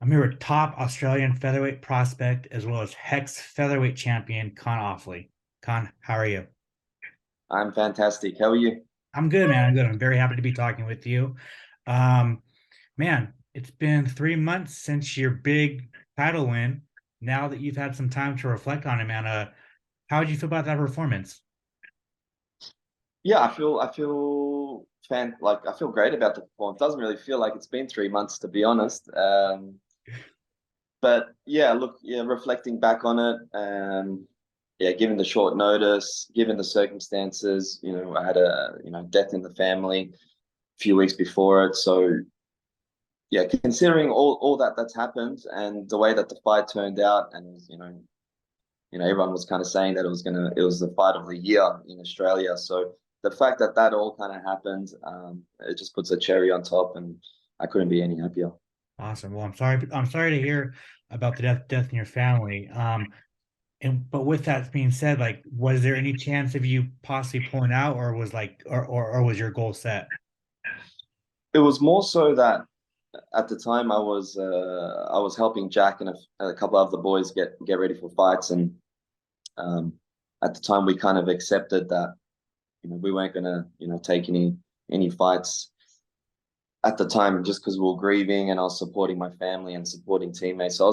I'm here with top Australian featherweight prospect as well as Hex featherweight champion Kaan Ofli. Kaan, how are you? I'm fantastic. How are you? I'm good, man. I'm good. I'm very happy to be talking with you. Um, Man, it's been 3 months since your big title win. Now that you've had some time to reflect on it, man, how did you feel about that performance? Yeah, I feel great about the performance. Doesn't really feel like it's been 3 months to be honest. But yeah, look, yeah, reflecting back on it, yeah, given the short notice, given the circumstances, I had a death in the family a few weeks before it. So yeah, considering all that's happened and the way that the fight turned out, and everyone was kind of saying that it was the fight of the year in Australia. So the fact that that all kind of happened, it just puts a cherry on top, and I couldn't be any happier. Awesome. Well, I'm sorry. I'm sorry to hear about the death in your family. And but with that being said, like, was there any chance of you possibly pulling out, or was or was your goal set? It was more so that at the time I was helping Jack and a couple of the boys get ready for fights, and um, at the time we kind of accepted that we weren't gonna take any fights at the time just because we were grieving and I was supporting my family and supporting teammates. So I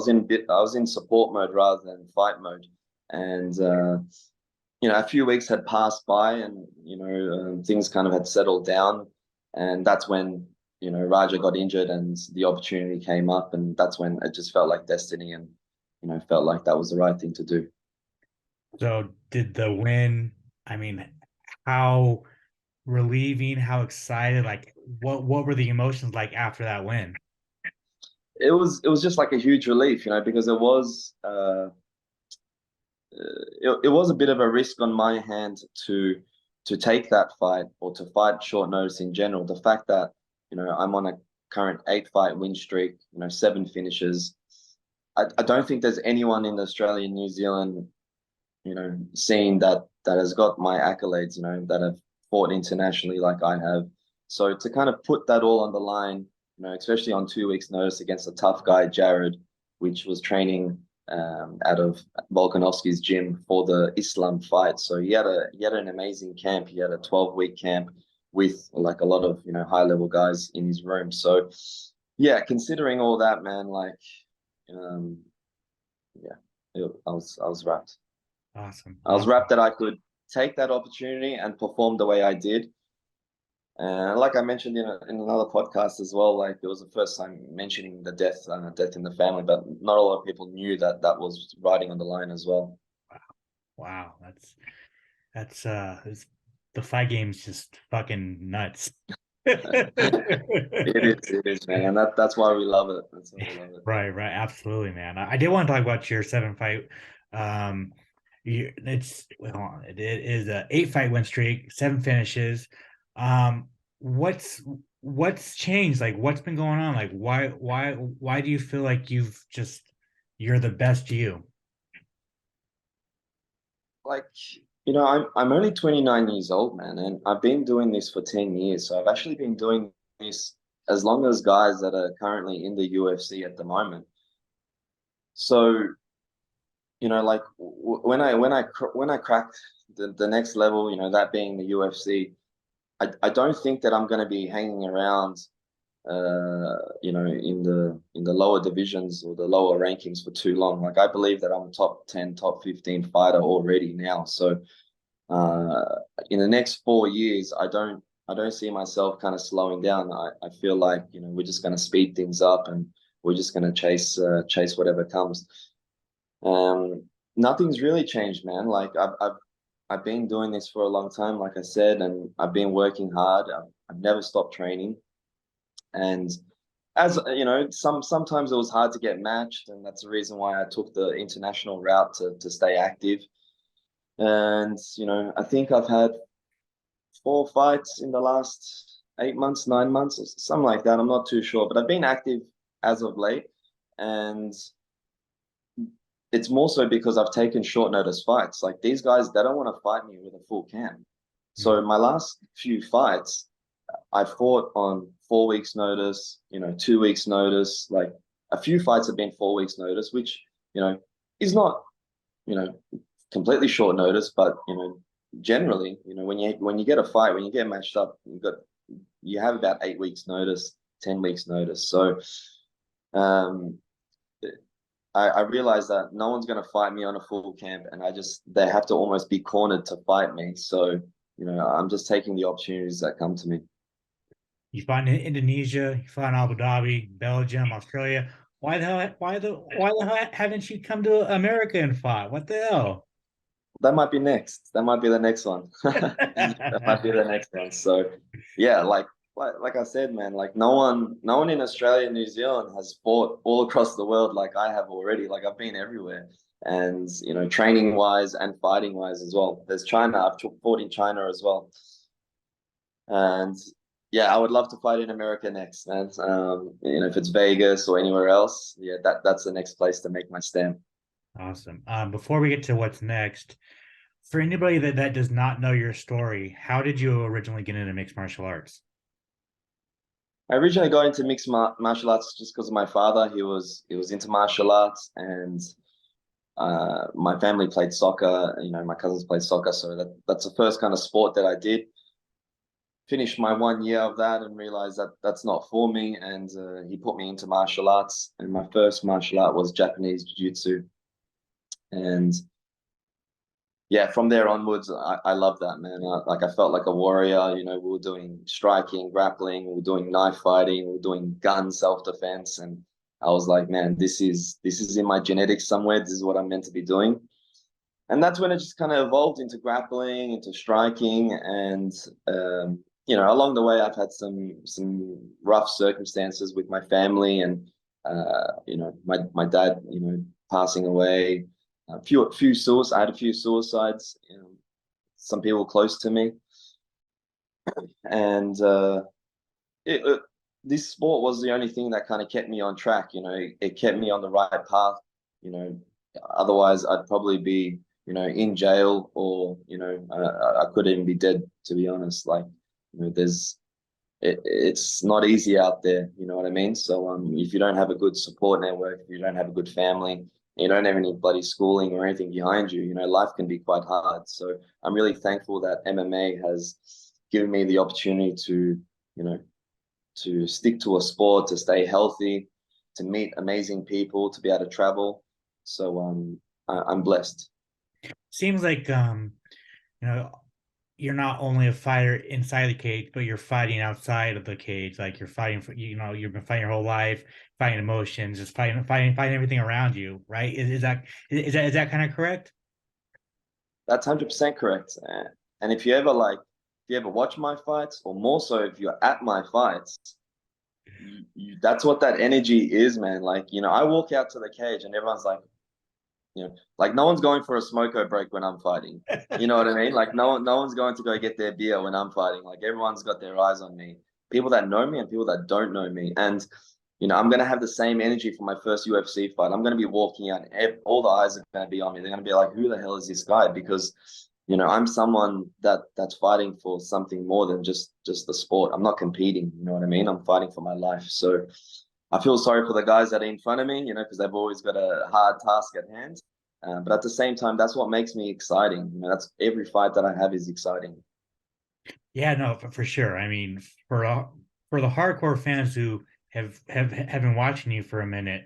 was in support mode rather than fight mode. And a few weeks had passed by, and things kind of had settled down, and that's when Raja got injured and the opportunity came up, and that's when it just felt like destiny, and felt like that was the right thing to do. So did the win, I mean, how relieving, how excited, like what were the emotions like after that win? It was just like a huge relief, because it was a bit of a risk on my hand to take that fight or to fight short notice in general. The fact that I'm on a current 8 fight win streak, 7 finishes. I don't think there's anyone in Australia and New Zealand, scene that has got my accolades, that have fought internationally like I have. So to kind of put that all on the line, especially on 2 weeks' notice against a tough guy, Jared, which was training out of Volkanovski's gym for the Islam fight. So he had an amazing camp. He had a 12-week camp with like a lot of high level guys in his room. So yeah, considering all that, man, like um, yeah, I was wrapped. Awesome. I was Awesome. wrapped that I could take that opportunity and perform the way I did. And like I mentioned in another podcast as well, like it was the first time mentioning the death in the family, but not a lot of people knew that that was riding on the line as well. Wow. Wow. That's the fight game's just fucking nuts. It is, man, and that's why we love it. That's why we love it. Right, right, absolutely, man. I did want to talk about your 7 fight. It is a 8 fight win streak, 7 finishes. Um, what's changed? Like, what's been going on? Like, why do you feel like you're the best you? Like, I'm only 29 years old, man, and I've been doing this for 10 years. So I've actually been doing this as long as guys that are currently in the UFC at the moment. So like when I cracked the next level, that being the UFC, I don't think that I'm going to be hanging around, in the lower divisions or the lower rankings for too long. Like I believe that I'm a top 10, top 15 fighter already now. So uh, in the next 4 years, I don't see myself kind of slowing down. I feel like we're just going to speed things up, and we're just going to chase whatever comes. Nothing's really changed, man. Like I've been doing this for a long time, like I said, and I've been working hard. I've never stopped training, and as sometimes it was hard to get matched, and that's the reason why I took the international route to stay active. And I think I've had 4 fights in the last 8 months, 9 months, or something like that. I'm not too sure, but I've been active as of late, and it's more so because I've taken short notice fights. Like these guys, they don't want to fight me with a full camp. So my last few fights, I fought on 4 weeks notice, 2 weeks notice. Like a few fights have been 4 weeks notice, which, is not, you know, completely short notice, but, generally, when you get a fight, when you get matched up, you have about 8 weeks notice, 10 weeks notice. So um, I realized that no one's going to fight me on a full camp, and they have to almost be cornered to fight me. So I'm just taking the opportunities that come to me. You fought in Indonesia, you fought in Abu Dhabi, Belgium, Australia. Why the hell haven't you come to America and fought? What the hell? That might be next. That might be the next one. That might be the next one. So yeah, like I said, man, like no one in Australia and New Zealand has fought all across the world like I have already. Like I've been everywhere. And training wise and fighting wise as well. There's China. I've fought in China as well. And yeah, I would love to fight in America next, man. If it's Vegas or anywhere else, yeah, that's the next place to make my stamp. Awesome. Before we get to what's next, for anybody that does not know your story, how did you originally get into mixed martial arts? I originally got into mixed martial arts just because of my father. He was into martial arts, and my family played soccer. My cousins played soccer, so that's the first kind of sport that I did. Finished my 1 year of that and realized that that's not for me. And he put me into martial arts, and my first martial art was Japanese jiu-jitsu. And yeah, from there onwards, I love that, man. I felt like a warrior. We were doing striking, grappling, we were doing knife fighting, we were doing gun self-defense, and I was like, man, this is in my genetics somewhere. This is what I'm meant to be doing. And that's when it just kind of evolved into grappling, into striking, and along the way, I've had some rough circumstances with my family, and my dad, passing away. I had a few suicides. Some people close to me, and this sport was the only thing that kind of kept me on track. It kept me on the right path. You know, Otherwise I'd probably be in jail, or I could even be dead, to be honest. Like, it's not easy out there, you know what I mean? So if you don't have a good support network, if you don't have a good family, you don't have any bloody schooling or anything behind you, life can be quite hard. So I'm really thankful that MMA has given me the opportunity to, you know, to stick to a sport, to stay healthy, to meet amazing people, to be able to travel. So I'm blessed. Seems like you know, you're not only a fighter inside the cage, but you're fighting outside of the cage. Like you're fighting for, you've been fighting your whole life, fighting emotions, just fighting everything around you, right? Is that kind of correct? That's 100% correct. And if you ever watch my fights, or more so if you're at my fights, that's what that energy is, man. Like, I walk out to the cage and everyone's like no one's going for a smoko break when I'm fighting. You know what I mean? Like no one's going to go get their beer when I'm fighting. Like everyone's got their eyes on me. People that know me and people that don't know me. And I'm gonna have the same energy for my first UFC fight. I'm gonna be walking out, and all the eyes are gonna be on me. They're gonna be like, "Who the hell is this guy?" Because I'm someone that's fighting for something more than just the sport. I'm not competing. You know what I mean? I'm fighting for my life. So I feel sorry for the guys that are in front of me, because they've always got a hard task at hand. But at the same time, that's what makes me exciting. That's every fight that I have is exciting. Yeah, no, for sure. I mean, for the hardcore fans who have been watching you for a minute,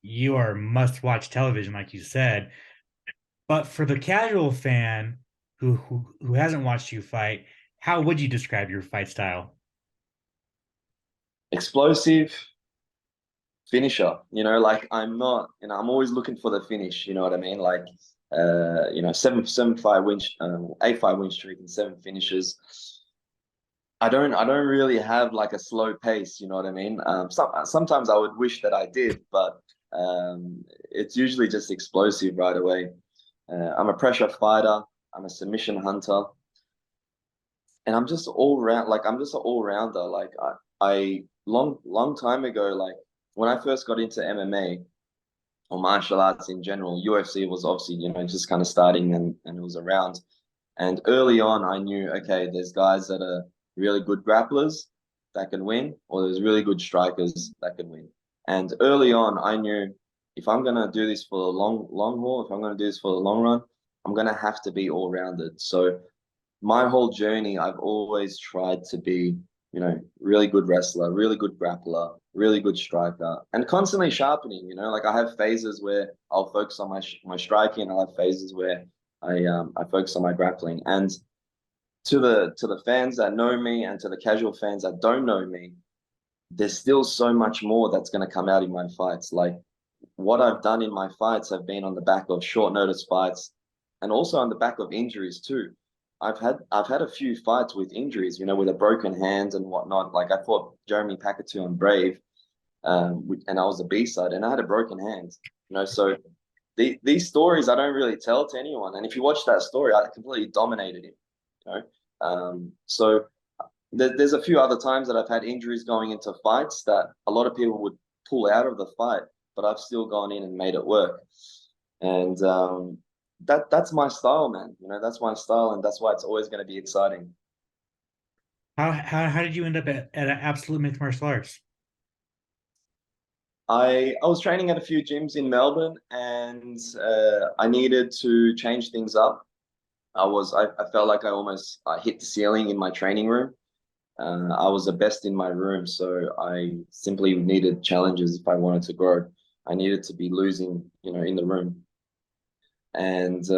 you are must watch television, like you said. But for the casual fan who hasn't watched you fight, how would you describe your fight style? Explosive finisher. Like I'm not. I'm always looking for the finish. You know what I mean? Like, 7 fight win, 8 fight win streak and 7 finishes. I don't really have like a slow pace, you know what I mean? Sometimes I would wish that I did, but it's usually just explosive right away. I'm a pressure fighter. I'm a submission hunter, and I'm just all round. Like I'm just an all rounder. Like I long time ago, like when I first got into MMA or martial arts in general, UFC was obviously just kind of starting, and it was around. And early on, I knew, okay, there's guys that are really good grapplers that can win, or there's really good strikers that can win. And early on, I knew if I'm gonna do this for the long haul, if I'm gonna do this for the long run, I'm gonna have to be all rounded. So my whole journey, I've always tried to be, really good wrestler, really good grappler, really good striker, and constantly sharpening. Like I have phases where I'll focus on my striking, and I'll have phases where I focus on my grappling. And to the fans that know me and to the casual fans that don't know me, there's still so much more that's going to come out in my fights. Like what I've done in my fights have been on the back of short notice fights and also on the back of injuries too. I've had a few fights with injuries, with a broken hand and whatnot. Like I fought Jeremy Pakatu on Brave, and I was a B-side and I had a broken hand. So these stories I don't really tell to anyone. And if you watch that story, I completely dominated him. You know, so there's a few other times that I've had injuries going into fights that a lot of people would pull out of the fight, but I've still gone in and made it work. And that's my style, man. That's my style, and that's why it's always going to be exciting. How did you end up at Absolute Mixed Martial Arts? I was training at a few gyms in Melbourne, and I needed to change things up. I felt like I hit the ceiling in my training room. I was the best in my room, so I simply needed challenges if I wanted to grow. I needed to be losing, in the room, and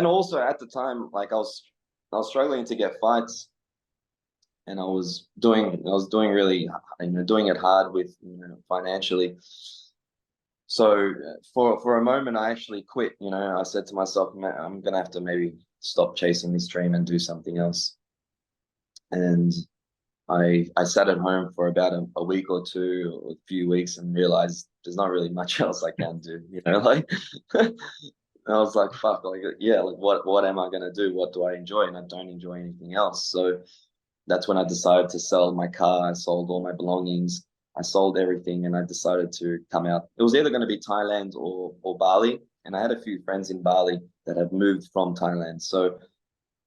also at the time, like I was struggling to get fights, and I was doing really, doing it hard with, financially. So for a moment, I actually quit. I said to myself, "Man, I'm gonna have to maybe stop chasing this dream and do something else." And I sat at home for about a week or two, or a few weeks, and realized there's not really much else I can do. Like I was like, fuck, like yeah, like what am I gonna do? What do I enjoy? And I don't enjoy anything else. So that's when I decided to sell my car. I sold all my belongings. I sold everything, and I decided to come out. It was either going to be Thailand or Bali, and I had a few friends in Bali that had moved from Thailand. So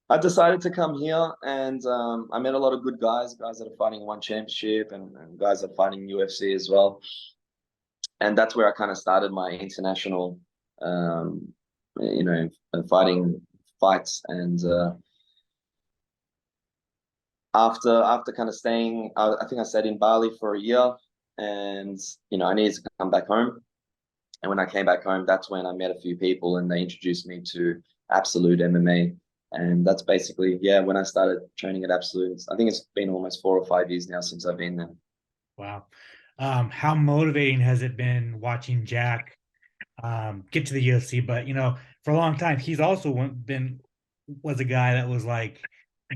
I decided to come here, and I met a lot of good guys that are fighting one championship, and guys that are fighting UFC as well. And that's where I kind of started my international, um, fighting fights. And after kind of staying, I think I stayed in Bali for a year, and I needed to come back home. And when I came back home, that's when I met a few people, and they introduced me to Absolute MMA. And that's basically, yeah, when I started training at Absolute. I think it's been almost 4 or 5 years now since I've been there. Wow. How motivating has it been watching Jack get to the UFC? But for a long time, he's also been was a guy that was like,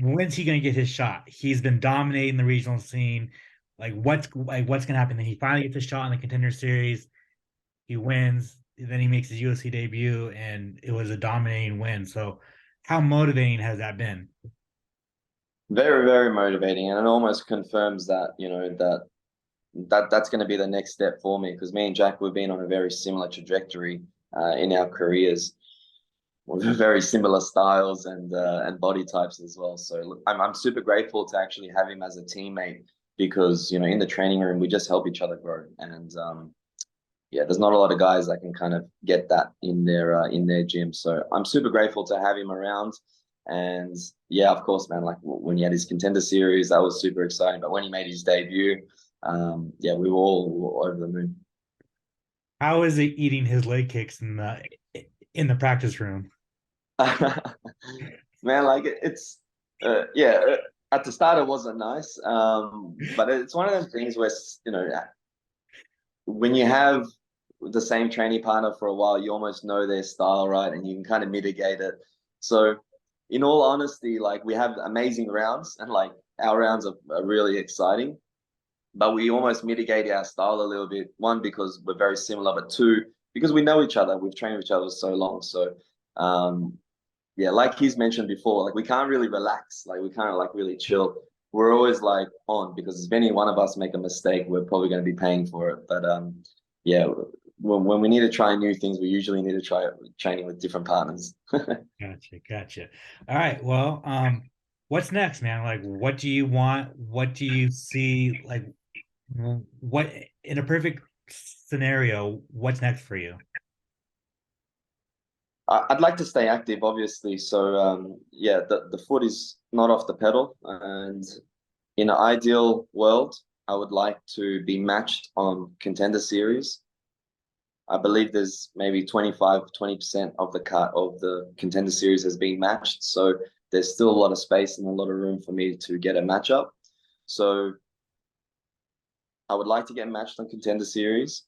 when's he going to get his shot? He's been dominating the regional scene. What's going to happen? Then he finally gets a shot in the Contender Series. He wins. Then he makes his UFC debut, and it was a dominating win. So, how motivating has that been? Very, very motivating, and it almost confirms that that's going to be the next step for me, because me and Jack, we've been on a very similar trajectory in our careers, with very similar styles and body types as well. So look, I'm super grateful to actually have him as a teammate, because in the training room we just help each other grow. And yeah, there's not a lot of guys that can kind of get that in their gym. So I'm super grateful to have him around. And yeah, of course, man, like when he had his Contender Series, that was super exciting. But when he made his debut, yeah, we were over the moon. How is it eating his leg kicks in the practice room? Man, like it's yeah. At the start, it wasn't nice, but it's one of those things where when you have the same training partner for a while, you almost know their style, right? And you can kind of mitigate it. So, in all honesty, like we have amazing rounds, and like our rounds are really exciting, but we almost mitigate our style a little bit. One, because we're very similar, but two, because we know each other. We've trained with each other so long. So, yeah, like he's mentioned before, like we can't really relax. Like we can't like really chill. We're always like on, because if any one of us make a mistake, we're probably going to be paying for it. But yeah, when we need to try new things, we usually need to try training with different partners. Gotcha. All right. Well, what's next, man? Like, what do you want? What do you see? Like, what in a perfect scenario, what's next for you? I'd like to stay active, obviously. So yeah, the foot is not off the pedal, and in an ideal world, I would like to be matched on Contender Series. I believe there's maybe 20% of the cut of the Contender Series has been matched. So there's still a lot of space and a lot of room for me to get a matchup. So I would like to get matched on Contender Series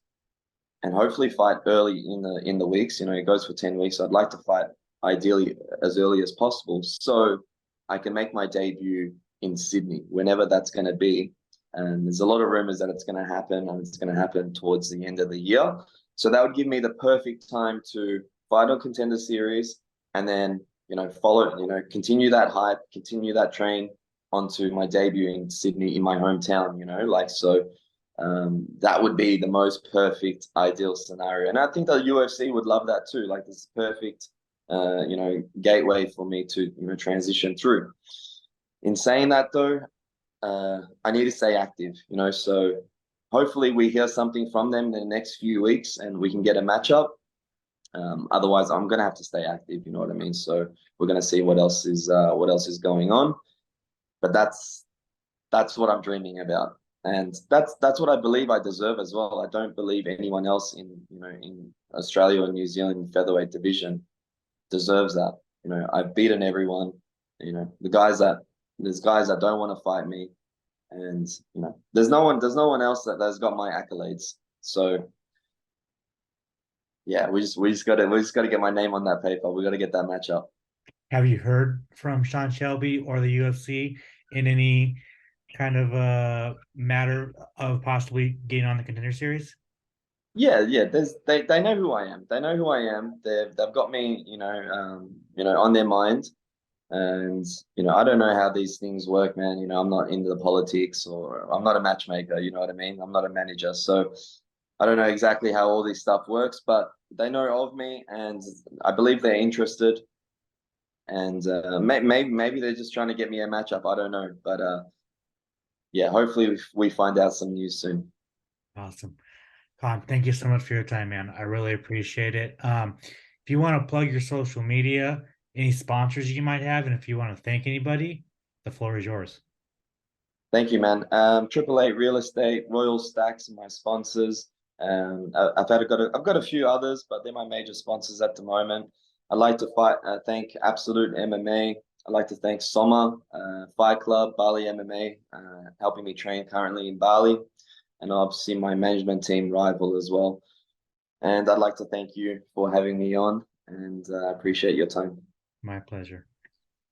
and hopefully fight early in the weeks. You know, it goes for 10 weeks. So I'd like to fight ideally as early as possible so I can make my debut in Sydney, whenever that's going to be. And there's a lot of rumors that it's going to happen, and it's going to happen towards the end of the year. So that would give me the perfect time to fight on Contender Series and then, follow, continue that hype, continue that train onto my debut in Sydney in my hometown, so that would be the most perfect ideal scenario. And I think the UFC would love that too. Like this perfect, gateway for me to, transition through. In saying that though, I need to stay active, so hopefully we hear something from them in the next few weeks and we can get a matchup. Otherwise, I'm gonna have to stay active. You know what I mean? So we're gonna see what else is going on. But that's what I'm dreaming about, and that's what I believe I deserve as well. I don't believe anyone else in Australia or New Zealand featherweight division deserves that. I've beaten everyone. There's guys that don't want to fight me, and there's no one else that's got my accolades. So yeah, we just gotta get my name on that paper. We gotta get that matchup. Have you heard from Sean Shelby or the UFC in any kind of matter of possibly getting on the Contender Series? Yeah, yeah. They know who I am. They know who I am. They've got me, on their mind. And I don't know how these things work, man. I'm not into the politics, or I'm not a matchmaker. You know what I mean? I'm not a manager, so I don't know exactly how all this stuff works. But they know of me, and I believe they're interested. And maybe they're just trying to get me a matchup. I don't know, but yeah. Hopefully we find out some news soon. Awesome. Con, thank you so much for your time, man. I really appreciate it. If you want to plug your social media, any sponsors you might have, and if you want to thank anybody, the floor is yours. Thank you, man. Triple Eight Real Estate, Royal Stacks, are my sponsors. I've got a few others, but they're my major sponsors at the moment. I'd like to thank Absolute MMA. I'd like to thank Soma Fight Club, Bali MMA, helping me train currently in Bali, and obviously my management team, Rival, as well. And I'd like to thank you for having me on, and I appreciate your time. My pleasure.